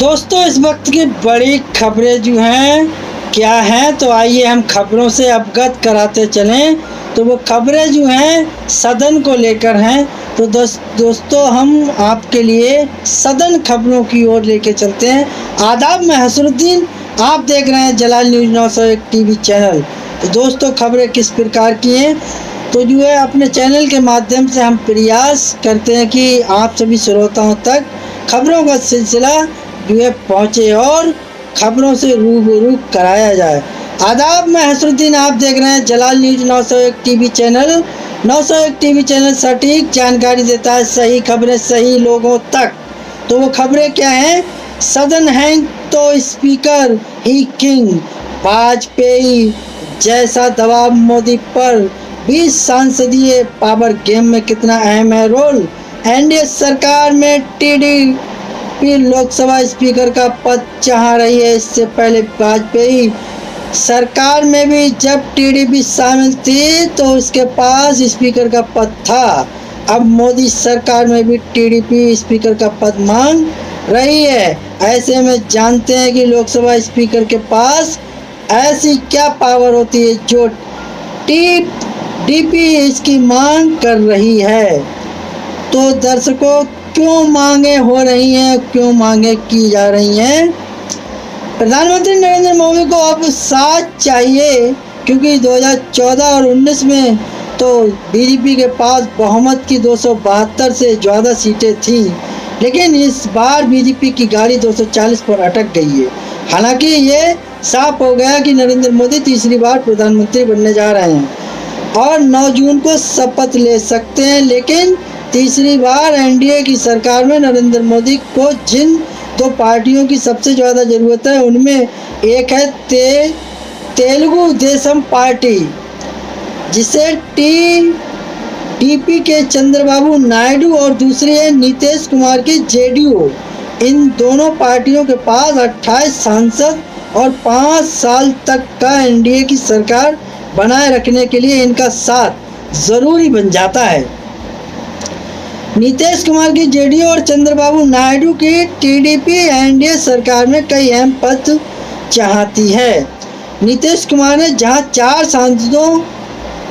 दोस्तों इस वक्त की बड़ी खबरें जो हैं क्या हैं, तो आइए हम खबरों से अवगत कराते चलें। तो वो खबरें जो हैं सदन को लेकर हैं। तो दोस्तों हम आपके लिए सदन खबरों की ओर लेके चलते हैं। आदाब, मैं हसरुद्दीन, आप देख रहे हैं जलाल न्यूज़ 901 टीवी चैनल। तो दोस्तों खबरें किस प्रकार की हैं, तो जो है अपने चैनल के माध्यम से हम प्रयास करते हैं कि आप सभी श्रोताओं तक खबरों का सिलसिला जो है पहुँचे और खबरों से रूबरू कराया जाए। आदाब, मैं हसरुद्दीन, आप देख रहे हैं Jalal news 901 TV channel. 901 TV channel सटीक जानकारी देता है, सही खबरें सही लोगों तक। तो वो खबरें क्या हैं? सदन हैंग तो स्पीकर ही किंग, वाजपेयी जैसा दबाव मोदी पर, 20 संसदीय पावर गेम में कितना अहम है रोल। एनडीए सरकार में टीडीपी लोकसभा स्पीकर का पद चाह रही है। इससे पहले वाजपेयी सरकार में भी जब टीडीपी शामिल थी तो उसके पास स्पीकर का पद था। अब मोदी सरकार में भी टीडीपी स्पीकर का पद मांग रही है। ऐसे में जानते हैं कि लोकसभा स्पीकर के पास ऐसी क्या पावर होती है जो टीडीपी इसकी मांग कर रही है। तो दर्शकों, क्यों मांगे हो रही हैं, क्यों मांगे की जा रही हैं? प्रधानमंत्री नरेंद्र मोदी को अब साथ चाहिए, क्योंकि 2014 और 19 में तो बीजेपी के पास बहुमत की 272 से ज़्यादा सीटें थीं, लेकिन इस बार बीजेपी की गाड़ी 240 पर अटक गई है। हालांकि ये साफ हो गया कि नरेंद्र मोदी तीसरी बार प्रधानमंत्री बनने जा रहे हैं और 9 जून को शपथ ले सकते हैं। लेकिन तीसरी बार एनडीए की सरकार में नरेंद्र मोदी को जिन दो पार्टियों की सबसे ज़्यादा ज़रूरत है, उनमें एक है तेलुगु देशम पार्टी, जिसे टीडीपी के चंद्रबाबू नायडू, और दूसरी है नीतीश कुमार की जेडीयू। इन दोनों पार्टियों के पास 28 सांसद और 5 साल तक का एनडीए की सरकार बनाए रखने के लिए इनका साथ ज़रूरी बन जाता है। नीतीश कुमार की जेडीयू और चंद्रबाबू नायडू की टीडीपी एनडीए सरकार में कई अहम पद चाहती है। नीतीश कुमार ने जहां 4 सांसदों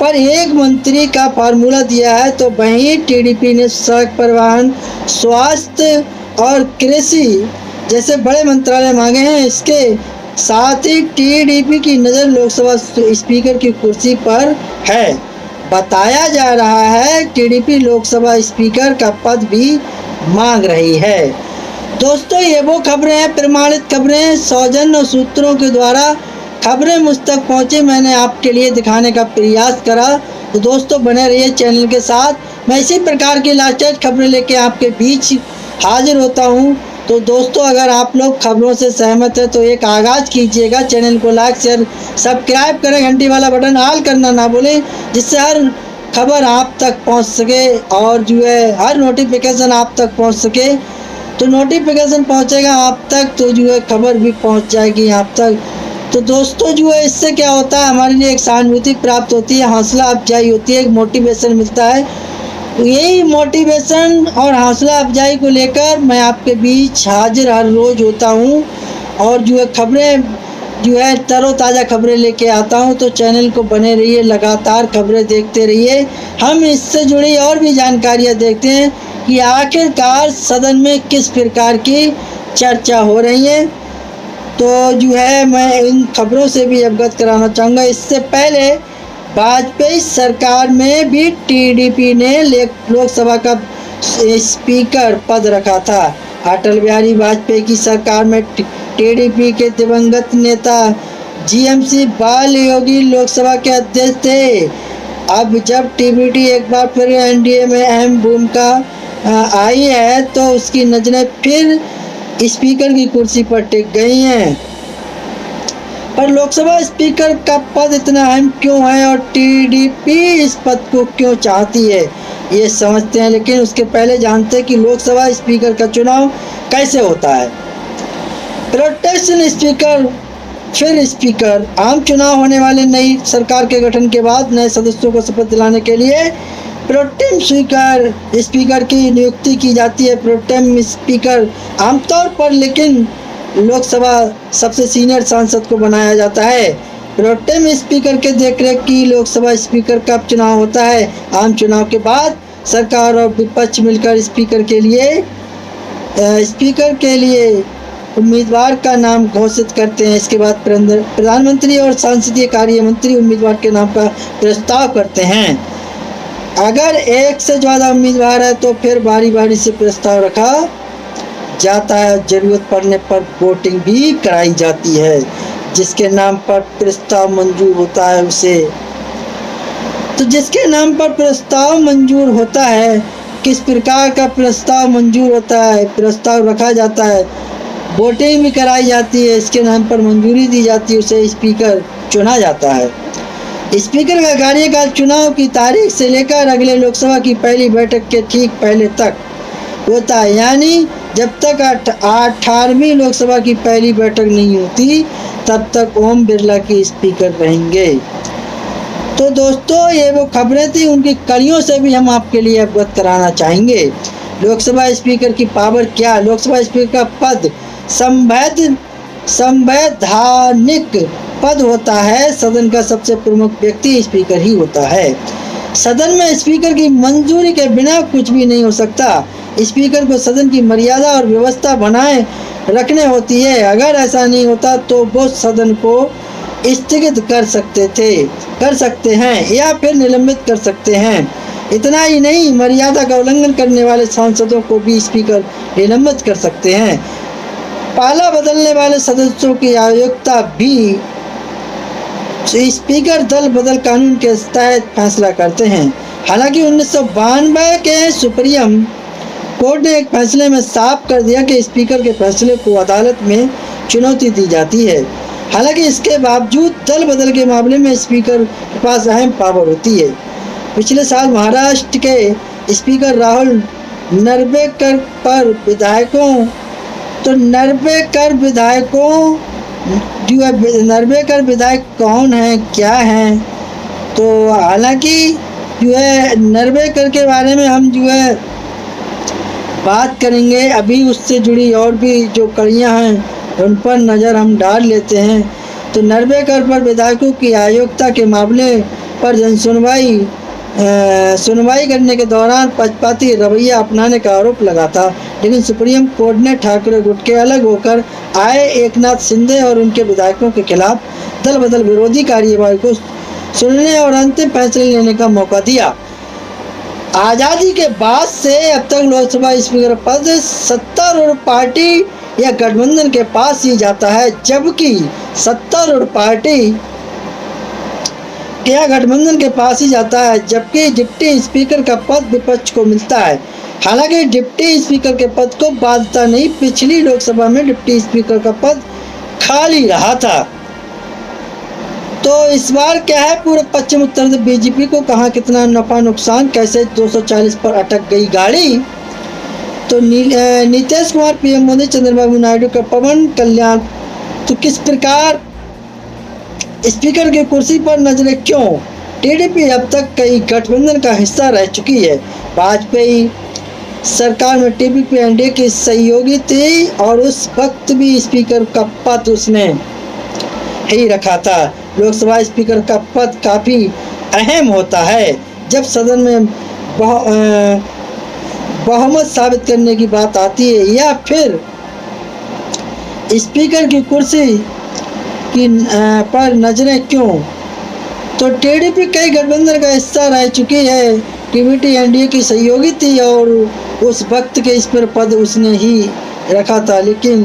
पर 1 मंत्री का फार्मूला दिया है, तो वहीं टीडीपी ने सड़क परिवहन, स्वास्थ्य और कृषि जैसे बड़े मंत्रालय मांगे हैं। इसके साथ ही टीडीपी की नज़र लोकसभा स्पीकर की कुर्सी पर है। बताया जा रहा है टीडीपी लोकसभा स्पीकर का पद भी मांग रही है। दोस्तों ये वो खबरें हैं, प्रमाणित खबरें, सौजन्य सूत्रों के द्वारा खबरें मुझ तक पहुँची, मैंने आपके लिए दिखाने का प्रयास करा। तो दोस्तों बने रहिए चैनल के साथ। मैं इसी प्रकार की लेटेस्ट खबरें लेके आपके बीच हाजिर होता हूँ। तो दोस्तों अगर आप लोग खबरों से सहमत हैं तो एक आगाज़ कीजिएगा, चैनल को लाइक शेयर सब्सक्राइब करें, घंटी वाला बटन ऑल करना ना भूलें, जिससे हर खबर आप तक पहुंच सके और जो है हर नोटिफिकेशन आप तक पहुंच सके। तो नोटिफिकेशन पहुंचेगा आप तक तो जो है खबर भी पहुंच जाएगी आप तक। तो दोस्तों जो है इससे क्या होता है, हमारे लिए एक सहानुभूति प्राप्त होती है, हौसला अफजाई होती है, एक मोटिवेशन मिलता है। यही मोटिवेशन और हौसला अफजाई को लेकर मैं आपके बीच हाजिर हर रोज़ होता हूँ और जो है खबरें जो है तरोताज़ा खबरें लेके आता हूँ। तो चैनल को बने रहिए, लगातार खबरें देखते रहिए। हम इससे जुड़ी और भी जानकारियाँ देखते हैं कि आखिरकार सदन में किस प्रकार की चर्चा हो रही है। तो जो है मैं इन खबरों से भी अवगत कराना चाहूँगा। इससे पहले वाजपेयी सरकार में भी टीडीपी ने लोकसभा का स्पीकर पद रखा था। अटल बिहारी वाजपेयी की सरकार में टीडीपी के दिवंगत नेता जीएमसी बाल योगी लोकसभा के अध्यक्ष थे। अब जब टीबीटी एक बार फिर एनडीए में अहम भूमिका आई है, तो उसकी नज़रें फिर स्पीकर की कुर्सी पर टिक गई हैं। पर लोकसभा स्पीकर का पद इतना अहम क्यों है और टीडीपी इस पद को क्यों चाहती है, ये समझते हैं। लेकिन उसके पहले जानते हैं कि लोकसभा स्पीकर का चुनाव कैसे होता है। प्रोटेक्शन स्पीकर, फिर स्पीकर। आम चुनाव होने वाले नई सरकार के गठन के बाद नए सदस्यों को शपथ दिलाने के लिए प्रोटेम स्पीकर की नियुक्ति की जाती है। प्रोटेम स्पीकर आमतौर पर लेकिन लोकसभा सबसे सीनियर सांसद को बनाया जाता है। प्रोटेम स्पीकर के देखरेख की लोकसभा स्पीकर का चुनाव होता है। आम चुनाव के बाद सरकार और विपक्ष मिलकर स्पीकर के लिए उम्मीदवार का नाम घोषित करते हैं। इसके बाद प्रधानमंत्री और संसदीय कार्य मंत्री उम्मीदवार के नाम का प्रस्ताव करते हैं। अगर एक से ज़्यादा उम्मीदवार है तो फिर बारी बारी से प्रस्ताव रखा जाता है। जरूरत पड़ने पर वोटिंग भी कराई जाती है। जिसके नाम पर प्रस्ताव मंजूर होता है जिसके नाम पर प्रस्ताव मंजूर होता है, किस प्रकार का प्रस्ताव मंजूर होता है, प्रस्ताव रखा जाता है, वोटिंग भी कराई जाती है, इसके नाम पर मंजूरी दी जाती है, उसे स्पीकर चुना जाता है। स्पीकर का कार्यकाल चुनाव की तारीख से लेकर अगले लोकसभा की पहली बैठक के ठीक पहले तक होता है। यानी जब तक 18वीं लोकसभा की पहली बैठक नहीं होती तब तक ओम बिरला की स्पीकर रहेंगे। तो दोस्तों, ये वो खबरें थी, उनकी कड़ियों से भी हम आपके लिए अवगत कराना चाहेंगे। लोकसभा स्पीकर की पावर क्या? लोकसभा स्पीकर का पद संवैधानिक पद होता है। सदन का सबसे प्रमुख व्यक्ति स्पीकर ही होता है। सदन में स्पीकर की मंजूरी के बिना कुछ भी नहीं हो सकता। स्पीकर को सदन की मर्यादा और व्यवस्था बनाए रखने होती है। अगर ऐसा नहीं होता तो वो सदन को स्थगित कर सकते हैं या फिर निलंबित कर सकते हैं। इतना ही नहीं, मर्यादा का उल्लंघन करने वाले सांसदों को भी स्पीकर निलंबित कर सकते हैं। पाला बदलने वाले सदस्यों की अयोग्यता भी स्पीकर दल बदल कानून के तहत फैसला करते हैं। हालांकि 1992 के सुप्रीम कोर्ट ने एक फैसले में साफ कर दिया कि स्पीकर के फैसले को अदालत में चुनौती दी जाती है। हालांकि इसके बावजूद दल बदल के मामले में स्पीकर के पास अहम पावर होती है। पिछले साल महाराष्ट्र के स्पीकर राहुल नरवेकर पर नरवेकर विधायक कौन हैं, क्या हैं? तो हालांकि जो है नरवेकर के बारे में हम जो है बात करेंगे। अभी उससे जुड़ी और भी जो कड़ियाँ हैं उन पर नज़र हम डाल लेते हैं। तो नरवेकर पर विधायकों की अयोग्यता के मामले पर सुनवाई करने के दौरान पक्षपाती रवैया अपनाने का आरोप लगा था, लेकिन सुप्रीम कोर्ट ने ठाकरे गुट के अलग होकर आए एकनाथ शिंदे और उनके विधायकों के खिलाफ दल बदल विरोधी कार्यवाही को सुनने और अंतिम फैसले लेने का मौका दिया। आज़ादी के बाद से अब तक लोकसभा स्पीकर पद सत्तारूढ़ पार्टी या गठबंधन के पास ही जाता है, जबकि सत्तारूढ़ पार्टी या गठबंधन के पास ही जाता है, जबकि डिप्टी स्पीकर का पद विपक्ष को मिलता है। हालांकि डिप्टी स्पीकर के पद को बाध्यता नहीं, पिछली लोकसभा में डिप्टी स्पीकर का पद खाली रहा था। तो इस बार क्या है, पूरे पश्चिम उत्तर में बीजेपी को कहाँ कितना नफा नुकसान, कैसे 240 पर अटक गई गाड़ी। तो नीतीश कुमार, पीएम मोदी, चंद्रबाबू नायडू का पवन कल्याण, तो किस प्रकार स्पीकर की कुर्सी पर नजरें क्यों? टीडीपी अब तक कई गठबंधन का हिस्सा रह चुकी है। वाजपेयी सरकार में टीडीपी एनडीए की सहयोगी थी और उस वक्त भी स्पीकर का पद उसने ही रखा था। लोकसभा स्पीकर का पद काफ़ी अहम होता है जब सदन में बहुमत साबित करने की बात आती है, या फिर स्पीकर की कुर्सी की पर नजरें क्यों? तो टीडीपी कई गठबंधन का हिस्सा रह चुकी है। टीडीपी एनडीए की सहयोगी थी और उस वक्त के इस पर पद उसने ही रखा था, लेकिन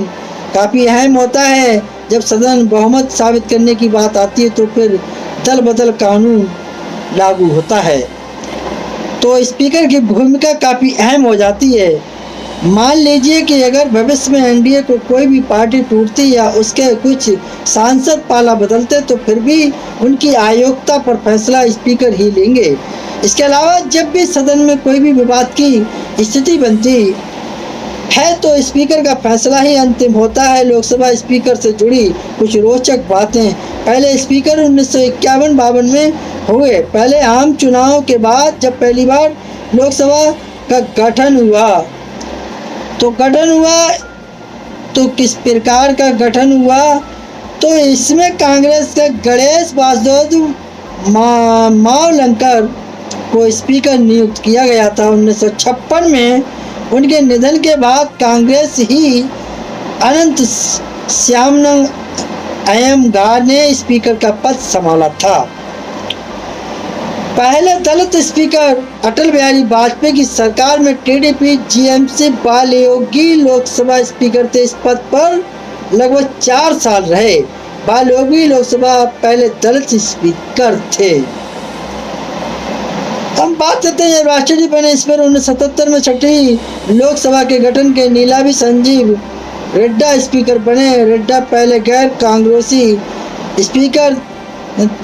काफ़ी अहम होता है जब सदन बहुमत साबित करने की बात आती है तो फिर दल बदल कानून लागू होता है। तो स्पीकर की भूमिका काफ़ी अहम हो जाती है। मान लीजिए कि अगर भविष्य में एनडीए को कोई भी पार्टी टूटती या उसके कुछ सांसद पाला बदलते तो फिर भी उनकी अयोग्यता पर फैसला स्पीकर ही लेंगे। इसके अलावा जब भी सदन में कोई भी विवाद की स्थिति बनती है तो स्पीकर का फैसला ही अंतिम होता है। लोकसभा स्पीकर से जुड़ी कुछ रोचक बातें। पहले स्पीकर 1951-52 में हुए। पहले आम चुनाव के बाद जब पहली बार लोकसभा का गठन हुआ तो किस प्रकार का गठन हुआ, तो इसमें कांग्रेस के गणेश वासुदेव मावलंकर को स्पीकर नियुक्त किया गया था। 1956 में उनके निधन के बाद कांग्रेस ही अनंत श्यामनंद अय्यंगार ने स्पीकर का पद संभाला था। पहले दलित स्पीकर अटल बिहारी वाजपेयी की सरकार में TDP GMC Balayogi Lok Sabha speaker थे। इस पद पर लगभग 4 साल रहे। बालयोगी लोकसभा पहले दलित स्पीकर थे। हम बात करते हैं राष्ट्रपति बने इस पर 1977 में छठी लोकसभा के गठन के नीलाभी संजीव रेड्डा स्पीकर बने। रेड्डा पहले गैर कांग्रेसी स्पीकर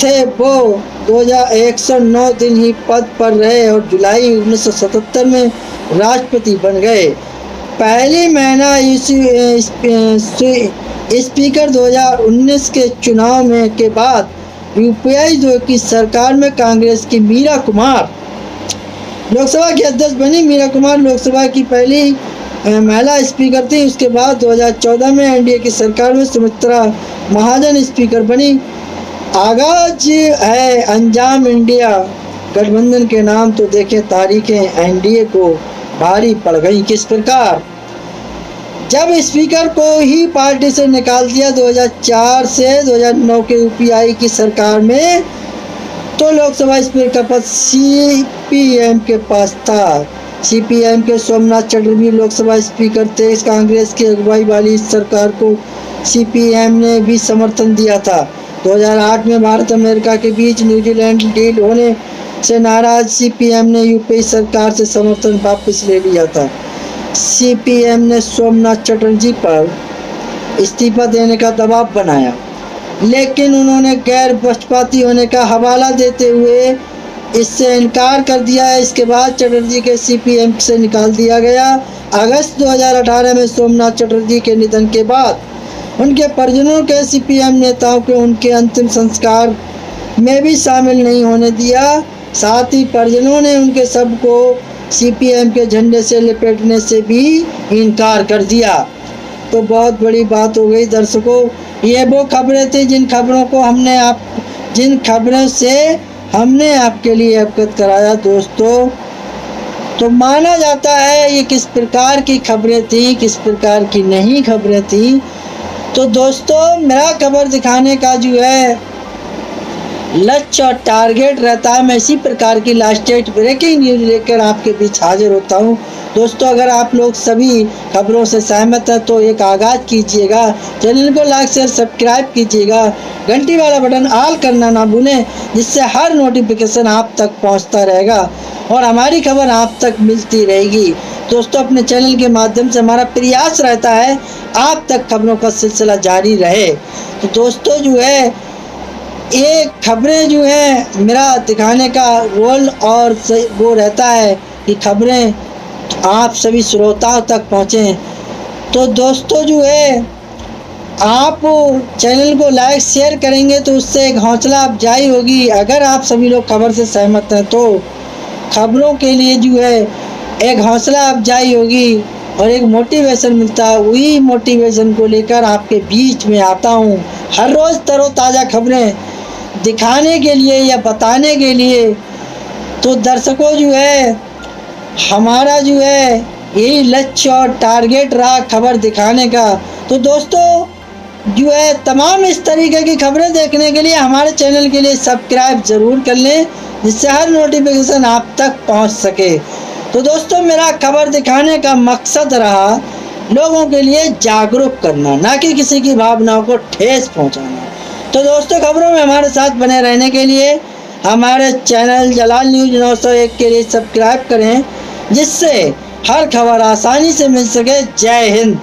थे। वो 2109 दिन ही पद पर रहे और जुलाई 1977 में राष्ट्रपति बन गए। पहली महिला स्पीकर 2019 के चुनाव में के बाद यूपीए की सरकार में कांग्रेस की मीरा कुमार लोकसभा की अध्यक्ष बनी। मीरा कुमार लोकसभा की पहली महिला स्पीकर थी। उसके बाद 2014 में एनडीए की सरकार में सुमित्रा महाजन स्पीकर बनी। आगाज है अंजाम इंडिया गठबंधन के नाम, तो देखें तारीखें एनडीए को भारी पड़ गई किस प्रकार। जब स्पीकर को ही पार्टी से निकाल दिया 2004 से 2009 के यूपीए की सरकार में, तो लोकसभा स्पीकर का पद सीपीएम के पास था। सीपीएम के सोमनाथ चटर्जी लोकसभा स्पीकर थे। कांग्रेस की अगुवाई वाली सरकार को सीपीएम ने भी समर्थन दिया था। 2008 में भारत अमेरिका के बीच न्यूजीलैंड डील होने से नाराज सीपीएम ने यूपीए सरकार से समर्थन वापस ले लिया था। सीपीएम ने सोमनाथ चटर्जी पर इस्तीफा देने का दबाव बनाया, लेकिन उन्होंने गैर पक्षपाती होने का हवाला देते हुए इससे इनकार कर दिया। इसके बाद चटर्जी के सीपीएम से निकाल दिया गया। अगस्त 2018 में सोमनाथ चटर्जी के निधन के बाद उनके परिजनों के सीपीएम नेताओं को उनके अंतिम संस्कार में भी शामिल नहीं होने दिया। साथ ही परिजनों ने उनके शव को सीपीएम के झंडे से लपेटने से भी इनकार कर दिया। तो बहुत बड़ी बात हो गई दर्शकों। ये वो खबरें थी जिन खबरों से हमने आपके लिए अवगत कराया दोस्तों। तो माना जाता है ये किस प्रकार की खबरें थी, किस प्रकार की नहीं खबरें थी। तो दोस्तों मेरा खबर दिखाने का जो है लक्ष्य और टारगेट रहता है, मैं इसी प्रकार की लास्टेट ब्रेकिंग न्यूज़ लेकर आपके बीच हाजिर होता हूं। दोस्तों अगर आप लोग सभी खबरों से सहमत हैं तो एक आगाज़ कीजिएगा, चैनल को लाइक शेयर सब्सक्राइब कीजिएगा, घंटी वाला बटन ऑल करना ना भूलें, जिससे हर नोटिफिकेशन आप तक पहुंचता रहेगा और हमारी खबर आप तक मिलती रहेगी। दोस्तों अपने चैनल के माध्यम से हमारा प्रयास रहता है आप तक खबरों का सिलसिला जारी रहे। तो दोस्तों जो है ये खबरें जो है मेरा दिखाने का रोल और वो रहता है कि खबरें आप सभी श्रोताओं तक पहुँचें। तो दोस्तों जो है आप चैनल को लाइक शेयर करेंगे तो उससे एक हौसला अफजाई होगी। अगर आप सभी लोग खबर से सहमत हैं तो खबरों के लिए जो है एक हौसला अफजाई होगी और एक मोटिवेशन मिलता है। वही मोटिवेशन को लेकर आपके बीच में आता हूँ हर रोज़ तरोताज़ा खबरें दिखाने के लिए या बताने के लिए। तो दर्शकों जो है हमारा जो है यही लक्ष्य और टारगेट रहा खबर दिखाने का। तो दोस्तों जो है तमाम इस तरीके की खबरें देखने के लिए हमारे चैनल के लिए सब्सक्राइब ज़रूर कर लें, जिससे हर नोटिफिकेशन आप तक पहुंच सके। तो दोस्तों मेरा खबर दिखाने का मकसद रहा लोगों के लिए जागरूक करना, ना कि किसी की भावनाओं को ठेस पहुंचाना। तो दोस्तों खबरों में हमारे साथ बने रहने के लिए हमारे चैनल जलाल न्यूज़ 901 के लिए सब्सक्राइब करें, जिससे हर खबर आसानी से मिल सके। जय हिंद।